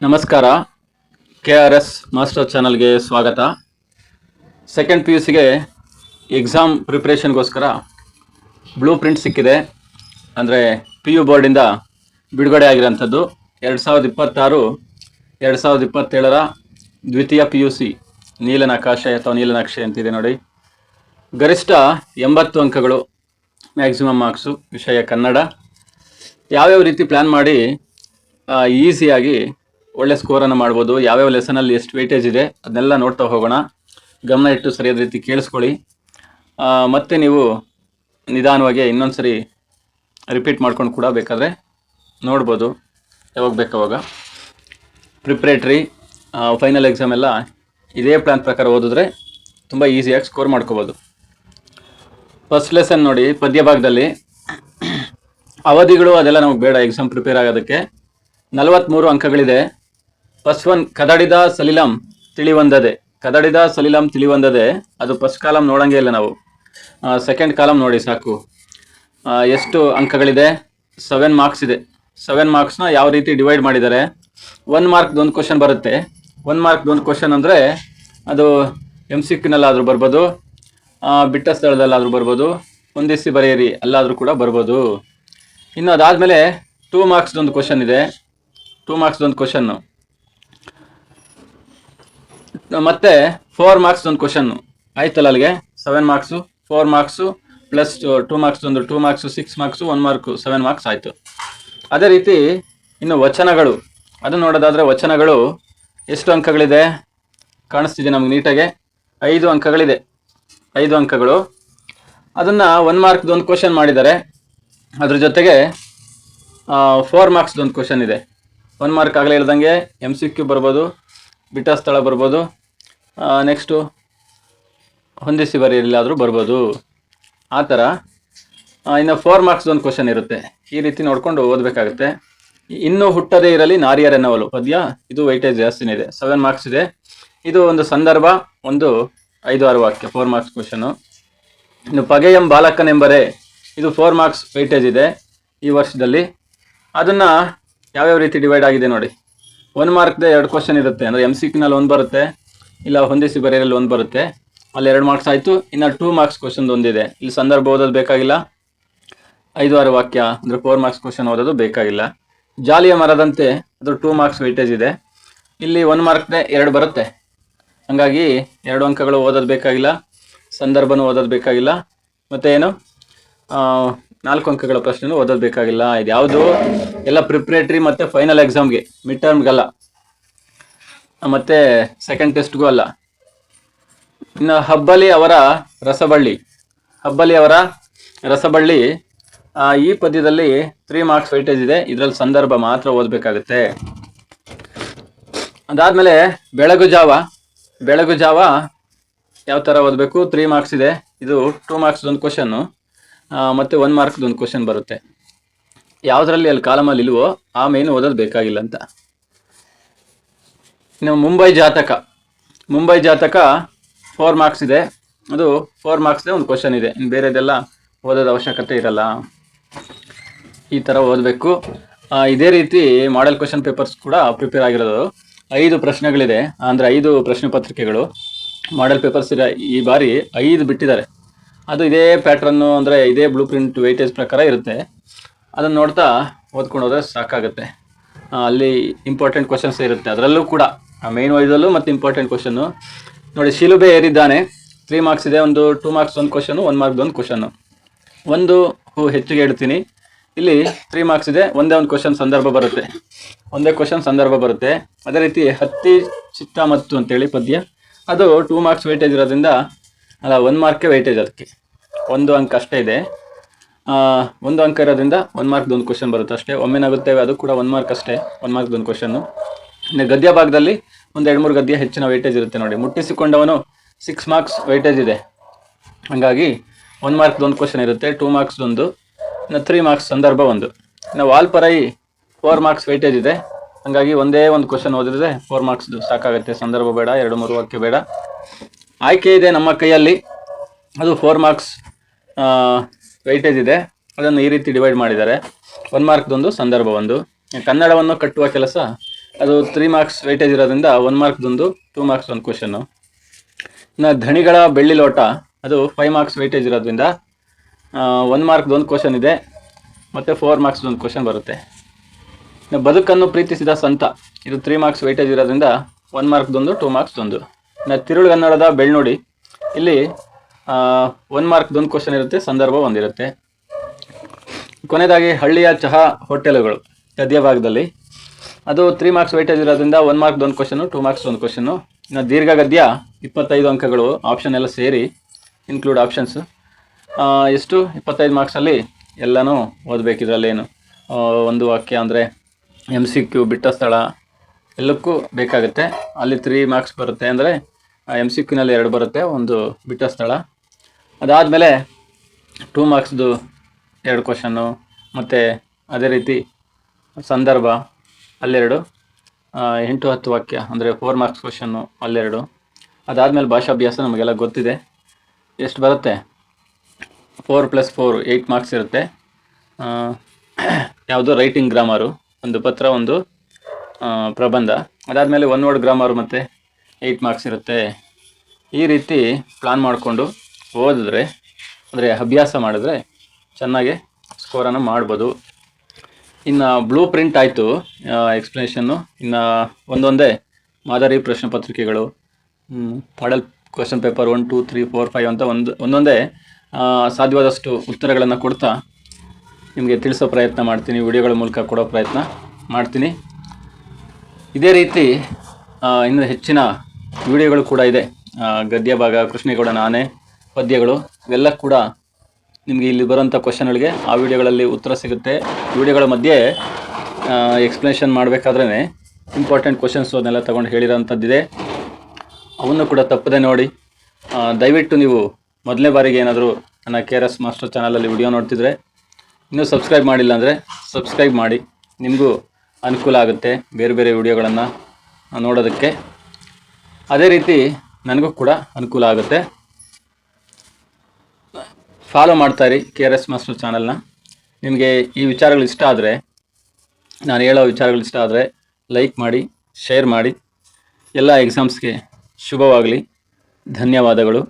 ನಮಸ್ಕಾರ. KRS master ಚಾನಲ್ಗೆ ಸ್ವಾಗತ. ಸೆಕೆಂಡ್ PUCಗೆ ಎಕ್ಸಾಮ್ ಪ್ರಿಪ್ರೇಷನ್ಗೋಸ್ಕರ ಬ್ಲೂ ಪ್ರಿಂಟ್ ಸಿಕ್ಕಿದೆ. ಅಂದರೆ PU ಬೋರ್ಡಿಂದ ಬಿಡುಗಡೆ ಆಗಿರೋಂಥದ್ದು 2026-2027ರ ದ್ವಿತೀಯ PUC ನೀಲನಕಾಶೆ ಅಥವಾ ನೀಲನಕ್ಷೆ ಅಂತಿದೆ ನೋಡಿ. ಗರಿಷ್ಠ 80 ಅಂಕಗಳು ಮ್ಯಾಕ್ಸಿಮಮ್ ಮಾರ್ಕ್ಸು. ವಿಷಯ ಕನ್ನಡ. ಯಾವ್ಯಾವ ರೀತಿ ಪ್ಲ್ಯಾನ್ ಮಾಡಿ ಈಸಿಯಾಗಿ ಒಳ್ಳೆ ಸ್ಕೋರನ್ನು ಮಾಡ್ಬೋದು, ಯಾವ್ಯಾವ ಲೆಸನಲ್ಲಿ ಎಷ್ಟು ವೇಟೇಜ್ ಇದೆ ಅದನ್ನೆಲ್ಲ ನೋಡ್ತಾ ಹೋಗೋಣ. ಗಮನ ಇಟ್ಟು ಸರಿಯಾದ ರೀತಿ ಕೇಳಿಸ್ಕೊಳ್ಳಿ. ಮತ್ತೆ ನೀವು ನಿಧಾನವಾಗಿ ಇನ್ನೊಂದು ಸರಿ ರಿಪೀಟ್ ಮಾಡ್ಕೊಂಡು ಕೂಡ ಬೇಕಾದರೆ ನೋಡ್ಬೋದು ಯಾವಾಗ ಬೇಕಾವಾಗ. ಪ್ರಿಪ್ರೇಟ್ರಿ ಫೈನಲ್ ಎಕ್ಸಾಮ್ ಎಲ್ಲ ಇದೇ ಪ್ಲ್ಯಾನ್ ಪ್ರಕಾರ ಓದಿದ್ರೆ ತುಂಬ ಈಸಿಯಾಗಿ ಸ್ಕೋರ್ ಮಾಡ್ಕೋಬೋದು. ಫಸ್ಟ್ ಲೆಸನ್ ನೋಡಿ, ಪದ್ಯ ಭಾಗದಲ್ಲಿ ಅವಧಿಗಳು ಅದೆಲ್ಲ ನಮಗೆ ಬೇಡ. ಎಕ್ಸಾಮ್ ಪ್ರಿಪೇರ್ ಆಗೋದಕ್ಕೆ 43 ಅಂಕಗಳಿದೆ. First one, ಕದಡಿದ ಸಲಿಲಂ ತಿಳಿವಂದದೆ. ಕದಡಿದ ಸಲಿಲಂ ತಿಳಿವಂದದೆ, ಅದು ಫಸ್ಟ್ ಕಾಲಮ್ ನೋಡಂಗೆ ಇಲ್ಲ ನಾವು. ಸೆಕೆಂಡ್ ಕಾಲಮ್ ನೋಡಿ ಸಾಕು. ಎಷ್ಟು ಅಂಕಗಳಿದೆ? 7 ಮಾರ್ಕ್ಸ್ ಇದೆ. 7 ಮಾರ್ಕ್ಸ್ನ ಯಾವ ರೀತಿ ಡಿವೈಡ್ ಮಾಡಿದ್ದಾರೆ? 1 ಮಾರ್ಕ್ದು ಒಂದು ಕ್ವಶನ್ ಬರುತ್ತೆ. 1 ಮಾರ್ಕ್ದು ಒಂದು ಕ್ವಶನ್ ಅಂದರೆ ಅದು MCQನಲ್ಲಾದರೂ ಬರ್ಬೋದು, ಬಿಟ್ಟ ಸ್ಥಳದಲ್ಲಾದರೂ ಬರ್ಬೋದು, ಹೊಂದಿಸಿ ಬರೆಯಿರಿ ಅಲ್ಲಾದರೂ ಕೂಡ ಬರ್ಬೋದು. ಇನ್ನು ಅದಾದಮೇಲೆ 2 ಮಾರ್ಕ್ಸ್ದೊಂದು ಕ್ವಶನ್ ಇದೆ. 2 ಮಾರ್ಕ್ಸ್ದೊಂದು ಕ್ವಶನ್ನು. ಮತ್ತೆ 4 ಮಾರ್ಕ್ಸ್ದೊಂದು ಕ್ವಶನ್ನು ಆಯ್ತಲ್ಲ. ಅಲ್ಲಿಗೆ 7 marks, 4 marks plus 2 ಮಾರ್ಕ್ಸ್ದೊಂದು 2 marks 6 marks, 1 mark 7 marks ಆಯಿತು. ಅದೇ ರೀತಿ ಇನ್ನು ವಚನಗಳು, ಅದನ್ನು ನೋಡೋದಾದರೆ ವಚನಗಳು ಎಷ್ಟು ಅಂಕಗಳಿದೆ? ಕಾಣಿಸ್ತಿದೆ ನಮ್ಗೆ ನೀಟಾಗೆ. 5 ಅಂಕಗಳಿದೆ. 5 ಅಂಕಗಳು. ಅದನ್ನು 1 ಮಾರ್ಕ್ದು ಒಂದು ಕ್ವಶನ್ ಮಾಡಿದ್ದಾರೆ. ಅದ್ರ ಜೊತೆಗೆ 4 ಮಾರ್ಕ್ಸ್ದೊಂದು ಕ್ವಶನ್ ಇದೆ. 1 ಮಾರ್ಕ್ ಆಗಲೇ ಹೇಳ್ದಂಗೆ MCQ ಬರ್ಬೋದು, ಬಿಟ್ಟ ಸ್ಥಳ ಬರ್ಬೋದು, ನೆಕ್ಸ್ಟು ಹೊಂದಿಸಿ ಬರೆಯಲ್ಲಾದರೂ ಬರ್ಬೋದು. ಆ ಥರ ಇನ್ನು 4 ಮಾರ್ಕ್ಸ್ದೊಂದು ಕ್ವಶನ್ ಇರುತ್ತೆ. ಈ ರೀತಿ ನೋಡಿಕೊಂಡು ಓದಬೇಕಾಗುತ್ತೆ. ಇನ್ನೂ ಹುಟ್ಟದೇ ಇರಲಿ ನಾರಿಯರೆನ್ನವಲು ಪದ್ಯ, ಇದು ವೈಟೇಜ್ ಜಾಸ್ತಿನೇ ಇದೆ. 7 ಮಾರ್ಕ್ಸ್ ಇದೆ. ಇದು ಒಂದು ಸಂದರ್ಭ, ಒಂದು 5-6 ವಾಕ್ಯ. 4 ಮಾರ್ಕ್ಸ್ ಕ್ವಶನು. ಇನ್ನು ಪಗೆಯಂ ಬಾಲಕನೆಂಬರೆ, ಇದು 4 ಮಾರ್ಕ್ಸ್ ವೈಟೇಜ್ ಇದೆ ಈ ವರ್ಷದಲ್ಲಿ. ಅದನ್ನು ಯಾವ್ಯಾವ ರೀತಿ ಡಿವೈಡ್ ಆಗಿದೆ ನೋಡಿ. 1 ಮಾರ್ಕ್ದೇ 2 ಕ್ವಶನ್ ಇರುತ್ತೆ. ಅಂದರೆ MCQನಲ್ಲಿ 1 ಬರುತ್ತೆ, ಇಲ್ಲ ಹೊಂದಿಸಿ ಬರೆಯರಲ್ಲಿ 1 ಬರುತ್ತೆ. ಅಲ್ಲಿ 2 ಮಾರ್ಕ್ಸ್ ಆಯಿತು. ಇನ್ನು 2 ಮಾರ್ಕ್ಸ್ ಕ್ವಶನ್ ಒಂದಿದೆ. ಇಲ್ಲಿ ಸಂದರ್ಭ ಓದೋದು ಬೇಕಾಗಿಲ್ಲ. 5-6 ವಾಕ್ಯ ಅಂದರೆ 4 ಮಾರ್ಕ್ಸ್ ಕ್ವಶನ್ ಓದೋದು ಬೇಕಾಗಿಲ್ಲ. ಜಾಲಿಯ ಮರದಂತೆ, ಅದು 2 ಮಾರ್ಕ್ಸ್ ವೈಟೇಜ್ ಇದೆ. ಇಲ್ಲಿ 1 ಮಾರ್ಕ್ದೇ 2 ಬರುತ್ತೆ. ಹಾಗಾಗಿ 2 ಅಂಕಗಳು ಓದೋದು ಬೇಕಾಗಿಲ್ಲ, ಸಂದರ್ಭನೂ ಓದೋದು ಬೇಕಾಗಿಲ್ಲ, ಮತ್ತು ಏನು 4 ಅಂಕಗಳ ಪ್ರಶ್ನೆನೂ ಓದೋದು ಬೇಕಾಗಿಲ್ಲ. ಇದು ಯಾವುದು ಎಲ್ಲ ಪ್ರಿಪ್ರೇಟ್ರಿ ಮತ್ತು ಫೈನಲ್ ಎಕ್ಸಾಮ್ಗೆ, ಮಿಡ್ ಟರ್ಮ್ಗಲ್ಲ, ಮತ್ತು ಸೆಕೆಂಡ್ ಟೆಸ್ಟ್ಗೂ ಅಲ್ಲ. ಇನ್ನು ಹಬ್ಬಲಿ ಅವರ ರಸಬಳ್ಳಿ, ಹಬ್ಬಲಿ ಅವರ ರಸಬಳ್ಳಿ, ಈ ಪದ್ಯದಲ್ಲಿ 3 ಮಾರ್ಕ್ಸ್ ವೈಟೇಜ್ ಇದೆ. ಇದರಲ್ಲಿ ಸಂದರ್ಭ ಮಾತ್ರ ಓದಬೇಕಾಗುತ್ತೆ. ಅದಾದಮೇಲೆ ಬೆಳಗು ಜಾವ, ಬೆಳಗು ಜಾವ ಯಾವ ಥರ ಓದಬೇಕು? 3 ಮಾರ್ಕ್ಸ್ ಇದೆ. ಇದು 2 ಮಾರ್ಕ್ಸ್ದೊಂದು ಕ್ವಶನ್ನು ಮತ್ತು 1 ಮಾರ್ಕ್ದೊಂದು ಕ್ವಶನ್ ಬರುತ್ತೆ. ಯಾವುದರಲ್ಲಿ ಅಲ್ಲಿ ಕಾಲಮಲ್ಲಿ ಇಲ್ವೋ ಆ ಮೇನು ಓದೋದು ಬೇಕಾಗಿಲ್ಲ ಅಂತ. ಇನ್ನು ಮುಂಬೈ ಜಾತಕ, ಮುಂಬೈ ಜಾತಕ 4 ಮಾರ್ಕ್ಸ್ ಇದೆ. ಅದು 4 ಮಾರ್ಕ್ಸ್ದೇ ಒಂದು ಕ್ವಶನ್ ಇದೆ. ಇನ್ನು ಬೇರೆದೆಲ್ಲ ಓದೋದು ಅವಶ್ಯಕತೆ ಇರಲ್ಲ. ಈ ಥರ ಓದಬೇಕು. ಇದೇ ರೀತಿ ಮಾಡೆಲ್ ಕ್ವಶನ್ ಪೇಪರ್ಸ್ ಕೂಡ ಪ್ರಿಪೇರ್ ಆಗಿರೋದು. 5 ಪ್ರಶ್ನೆಗಳಿದೆ, ಅಂದರೆ 5 ಪ್ರಶ್ನೆ ಪತ್ರಿಕೆಗಳು ಮಾಡೆಲ್ ಪೇಪರ್ಸ್ ಇದೆ. ಈ ಬಾರಿ 5 ಬಿಟ್ಟಿದ್ದಾರೆ. ಅದು ಇದೇ ಪ್ಯಾಟ್ರನ್ನು, ಅಂದರೆ ಇದೇ ಬ್ಲೂ ಪ್ರಿಂಟ್ ವೈಟೇಜ್ ಪ್ರಕಾರ ಇರುತ್ತೆ. ಅದನ್ನು ನೋಡ್ತಾ ಓದ್ಕೊಂಡು ಹೋದರೆ ಸಾಕಾಗುತ್ತೆ. ಅಲ್ಲಿ ಇಂಪಾರ್ಟೆಂಟ್ ಕ್ವಶನ್ಸ್ ಇರುತ್ತೆ ಅದರಲ್ಲೂ ಕೂಡ, ಮೇನ್ ವೈಸಲ್ಲೂ ಮತ್ತು ಇಂಪಾರ್ಟೆಂಟ್ ಕ್ವಶನ್ನು ನೋಡಿ. ಶಿಲುಬೆ ಏರಿದ್ದಾನೆ 3 ಮಾರ್ಕ್ಸ್ ಇದೆ. ಒಂದು 2 ಮಾರ್ಕ್ಸ್ ಒಂದು ಕ್ವಶನು, 1 ಮಾರ್ಕ್ದೊಂದು ಕ್ವಶನ್ನು. ಒಂದು ಹೂ ಹೆಚ್ಚಿಗೆ ಇಡ್ತೀನಿ. ಇಲ್ಲಿ 3 ಮಾರ್ಕ್ಸ್ ಇದೆ. ಒಂದೇ ಒಂದು ಕ್ವಶನ್ ಸಂದರ್ಭ ಬರುತ್ತೆ, ಒಂದೇ ಕ್ವಶನ್ ಸಂದರ್ಭ ಬರುತ್ತೆ. ಅದೇ ರೀತಿ ಹತ್ತಿ ಚಿತ್ತ ಮತ್ತು ಅಂತೇಳಿ ಪದ್ಯ, ಅದು 2 ಮಾರ್ಕ್ಸ್ ವೈಟೇಜ್ ಇರೋದ್ರಿಂದ, ಅಲ್ಲ 1 ಮಾರ್ಕೇ ವೈಟೇಜ್, ಅದಕ್ಕೆ 1 ಅಂಕ ಅಷ್ಟೇ ಇದೆ. 1 ಅಂಕ ಇರೋದ್ರಿಂದ 1 ಮಾರ್ಕ್ದೊಂದು ಕ್ವಶನ್ ಬರುತ್ತೆ ಅಷ್ಟೇ. ಒಮ್ಮೆನಾಗುತ್ತೇವೆ, ಅದು ಕೂಡ 1 ಮಾರ್ಕ್ ಅಷ್ಟೇ, 1 ಮಾರ್ಕ್ದೊಂದು ಕ್ವಶನ್ನು. ಇನ್ನು ಗದ್ಯ ಭಾಗದಲ್ಲಿ ಒಂದು 2-3 ಗದ್ಯ ಹೆಚ್ಚಿನ ವೈಟೇಜ್ ಇರುತ್ತೆ ನೋಡಿ. ಮುಟ್ಟಿಸಿಕೊಂಡವನು 6 ಮಾರ್ಕ್ಸ್ ವೈಟೇಜ್ ಇದೆ. ಹಾಗಾಗಿ 1 ಮಾರ್ಕ್ದೊಂದು ಕ್ವಶನ್ ಇರುತ್ತೆ, 2 ಮಾರ್ಕ್ಸ್ದೊಂದು, ಇನ್ನು 3 ಮಾರ್ಕ್ಸ್ ಸಂದರ್ಭ ಒಂದು. ಇನ್ನು ವಾಲ್ಪರೈ 4 ಮಾರ್ಕ್ಸ್ ವೈಟೇಜ್ ಇದೆ. ಹಾಗಾಗಿ ಒಂದೇ ಒಂದು ಕ್ವಶನ್ ಓದಿದ್ರೆ 4 ಮಾರ್ಕ್ಸ್ದು ಸಾಕಾಗುತ್ತೆ. ಸಂದರ್ಭ ಬೇಡ, 2-3 ವಾಕ್ಯ ಬೇಡ. ಆಯ್ಕೆ ಇದೆ ನಮ್ಮ ಕೈಯಲ್ಲಿ, ಅದು 4 ಮಾರ್ಕ್ಸ್ ವೈಟೇಜ್ ಇದೆ. ಅದನ್ನು ಈ ರೀತಿ ಡಿವೈಡ್ ಮಾಡಿದ್ದಾರೆ. 1 ಮಾರ್ಕ್ದೊಂದು, ಸಂದರ್ಭ ಒಂದು. ಕನ್ನಡವನ್ನು ಕಟ್ಟುವ ಕೆಲಸ ಅದು 3 ಮಾರ್ಕ್ಸ್ ವೆಯ್ಟೇಜ್ ಇರೋದ್ರಿಂದ 1 ಮಾರ್ಕ್ದೊಂದು 2 ಮಾರ್ಕ್ಸ್ ಒಂದು ಕ್ವಶನ್ನು. ಇನ್ನು ಧಣಿಗಳ ಬೆಳ್ಳಿ ಲೋಟ ಅದು 5 ಮಾರ್ಕ್ಸ್ ವೆಯ್ಟೇಜ್ ಇರೋದ್ರಿಂದ 1 ಮಾರ್ಕ್ದೊಂದು ಕ್ವಶನ್ ಇದೆ ಮತ್ತು 4 ಮಾರ್ಕ್ಸ್ದೊಂದು ಕ್ವಶನ್ ಬರುತ್ತೆ. ಇನ್ನು ಬದುಕನ್ನು ಪ್ರೀತಿಸಿದ ಸಂತ ಇದು 3 ಮಾರ್ಕ್ಸ್ ವೆಯ್ಟೇಜ್ ಇರೋದ್ರಿಂದ 1 ಮಾರ್ಕ್ದೊಂದು 2 ಮಾರ್ಕ್ಸ್ದೊಂದು. ಇನ್ನು ತಿರುಳುಗನ್ನಡದ ಬೆಳ್ನುಡಿ ಇಲ್ಲಿ 1 ಮಾರ್ಕ್ದೊಂದು ಕ್ವಶನ್ ಇರುತ್ತೆ, ಸಂದರ್ಭ ಒಂದಿರುತ್ತೆ. ಕೊನೆಯದಾಗಿ ಹಳ್ಳಿಯ ಚಹಾ ಹೋಟೆಲುಗಳು ಗದ್ಯ ಭಾಗದಲ್ಲಿ ಅದು 3 ಮಾರ್ಕ್ಸ್ ವೆಯ್ಟೇಜ್ ಇರೋದ್ರಿಂದ 1 ಮಾರ್ಕ್ದೊಂದು ಕ್ವಶನು 2 ಮಾರ್ಕ್ಸ್ ಒಂದು ಕ್ವಶನ್ನು. ಇನ್ನು ದೀರ್ಘ ಗದ್ಯ 25 ಅಂಕಗಳು, ಆಪ್ಷನ್ ಎಲ್ಲ ಸೇರಿ ಇನ್ಕ್ಲೂಡ್ ಆಪ್ಷನ್ಸು. ಎಷ್ಟು 25 ಮಾರ್ಕ್ಸಲ್ಲಿ ಎಲ್ಲನೂ ಓದಬೇಕು. ಇದರಲ್ಲೇನು ಒಂದು ವಾಕ್ಯ ಅಂದರೆ MCQ ಬಿಟ್ಟ ಸ್ಥಳ ಎಲ್ಲಕ್ಕೂ ಬೇಕಾಗುತ್ತೆ. ಅಲ್ಲಿ 3 ಮಾರ್ಕ್ಸ್ ಬರುತ್ತೆ ಅಂದರೆ MCQನಲ್ಲಿ 2 ಬರುತ್ತೆ, ಒಂದು ಬಿಟ್ಟ ಸ್ಥಳ. ಅದಾದಮೇಲೆ 2 ಮಾರ್ಕ್ಸ್ದು 2 ಕ್ವಶನ್ನು ಮತ್ತು ಅದೇ ರೀತಿ ಸಂದರ್ಭ ಅಲ್ಲೆರಡು, 8-10 ವಾಕ್ಯ ಅಂದರೆ 4 ಮಾರ್ಕ್ಸ್ ಕ್ವಶನ್ನು ಅಲ್ಲೆರಡು. ಅದಾದಮೇಲೆ ಭಾಷಾಭ್ಯಾಸ ನಮಗೆಲ್ಲ ಗೊತ್ತಿದೆ. ಎಷ್ಟು ಬರುತ್ತೆ 4 + 4 8 ಮಾರ್ಕ್ಸ್ ಇರುತ್ತೆ. ಯಾವುದು ರೈಟಿಂಗ್ ಗ್ರಾಮರು, ಒಂದು ಪತ್ರ, ಒಂದು ಪ್ರಬಂಧ. ಅದಾದಮೇಲೆ 1 ವರ್ಡ್ ಗ್ರಾಮರು ಮತ್ತು 8 ಮಾರ್ಕ್ಸ್ ಇರುತ್ತೆ. ಈ ರೀತಿ ಪ್ಲಾನ್ ಮಾಡಿಕೊಂಡು ಓದಿದ್ರೆ ಅಂದರೆ ಅಭ್ಯಾಸ ಮಾಡಿದ್ರೆ ಚೆನ್ನಾಗಿ ಸ್ಕೋರನ್ನು ಮಾಡ್ಬೋದು. ಇನ್ನು ಬ್ಲೂ ಪ್ರಿಂಟ್ ಆಯಿತು ಎಕ್ಸ್ಪ್ಲನೇಷನ್ನು. ಇನ್ನು ಒಂದೊಂದೇ ಮಾದರಿ ಪ್ರಶ್ನೆ ಪತ್ರಿಕೆಗಳು, ಮಾಡೆಲ್ ಕ್ವಶನ್ ಪೇಪರ್ 1, 2, 3, 4, 5 ಅಂತ ಒಂದೊಂದೇ ಸಾಧ್ಯವಾದಷ್ಟು ಉತ್ತರಗಳನ್ನು ಕೊಡ್ತಾ ನಿಮಗೆ ತಿಳಿಸೋ ಪ್ರಯತ್ನ ಮಾಡ್ತೀನಿ, ವಿಡಿಯೋಗಳ ಮೂಲಕ ಕೊಡೋ ಪ್ರಯತ್ನ ಮಾಡ್ತೀನಿ. ಇದೇ ರೀತಿ ಇನ್ನು ಹೆಚ್ಚಿನ ವಿಡಿಯೋಗಳು ಕೂಡ ಇದೆ. ಗದ್ಯ ಭಾಗ, ಕೃಷ್ಣೇಗೌಡನ ಆನೆ, ಪದ್ಯಗಳು ಇವೆಲ್ಲ ಕೂಡ ನಿಮಗೆ ಇಲ್ಲಿ ಬರೋಂಥ ಕ್ವಶನ್ಗಳಿಗೆ ಆ ವಿಡಿಯೋಗಳಲ್ಲಿ ಉತ್ತರ ಸಿಗುತ್ತೆ. ವಿಡಿಯೋಗಳ ಮಧ್ಯೆ ಎಕ್ಸ್ಪ್ಲನೇಷನ್ ಮಾಡಬೇಕಾದ್ರೇ ಇಂಪಾರ್ಟೆಂಟ್ ಕ್ವಶನ್ಸು ಅದನ್ನೆಲ್ಲ ತೊಗೊಂಡು ಹೇಳಿರೋಂಥದ್ದಿದೆ. ಅವನ್ನು ಕೂಡ ತಪ್ಪದೆ ನೋಡಿ. ದಯವಿಟ್ಟು ನೀವು ಮೊದಲನೇ ಬಾರಿಗೆ ಏನಾದರೂ ನನ್ನ KRS ಮಾಸ್ಟರ್ ಚಾನಲಲ್ಲಿ ವಿಡಿಯೋ ನೋಡ್ತಿದ್ರೆ ಇನ್ನೂ ಸಬ್ಸ್ಕ್ರೈಬ್ ಮಾಡಿಲ್ಲ ಅಂದರೆ ಸಬ್ಸ್ಕ್ರೈಬ್ ಮಾಡಿ. ನಿಮಗೂ ಅನುಕೂಲ ಆಗುತ್ತೆ ಬೇರೆ ಬೇರೆ ವಿಡಿಯೋಗಳನ್ನು ನೋಡೋದಕ್ಕೆ. ಅದೇ ರೀತಿ ನನಗೂ ಕೂಡ ಅನುಕೂಲ ಆಗುತ್ತೆ. ಫಾಲೋ ಮಾಡ್ತಾಯಿರಿ KRS ಮಾಸ್ಟರ್ ಚಾನಲ್ನ. ನಿಮಗೆ ಈ ವಿಚಾರಗಳು ಇಷ್ಟ ಆದರೆ, ನಾನು ಹೇಳೋ ವಿಚಾರಗಳು ಇಷ್ಟ ಆದರೆ ಲೈಕ್ ಮಾಡಿ, ಶೇರ್ ಮಾಡಿ. ಎಲ್ಲ ಎಕ್ಸಾಮ್ಸ್ಗೆ ಶುಭವಾಗಲಿ. ಧನ್ಯವಾದಗಳು.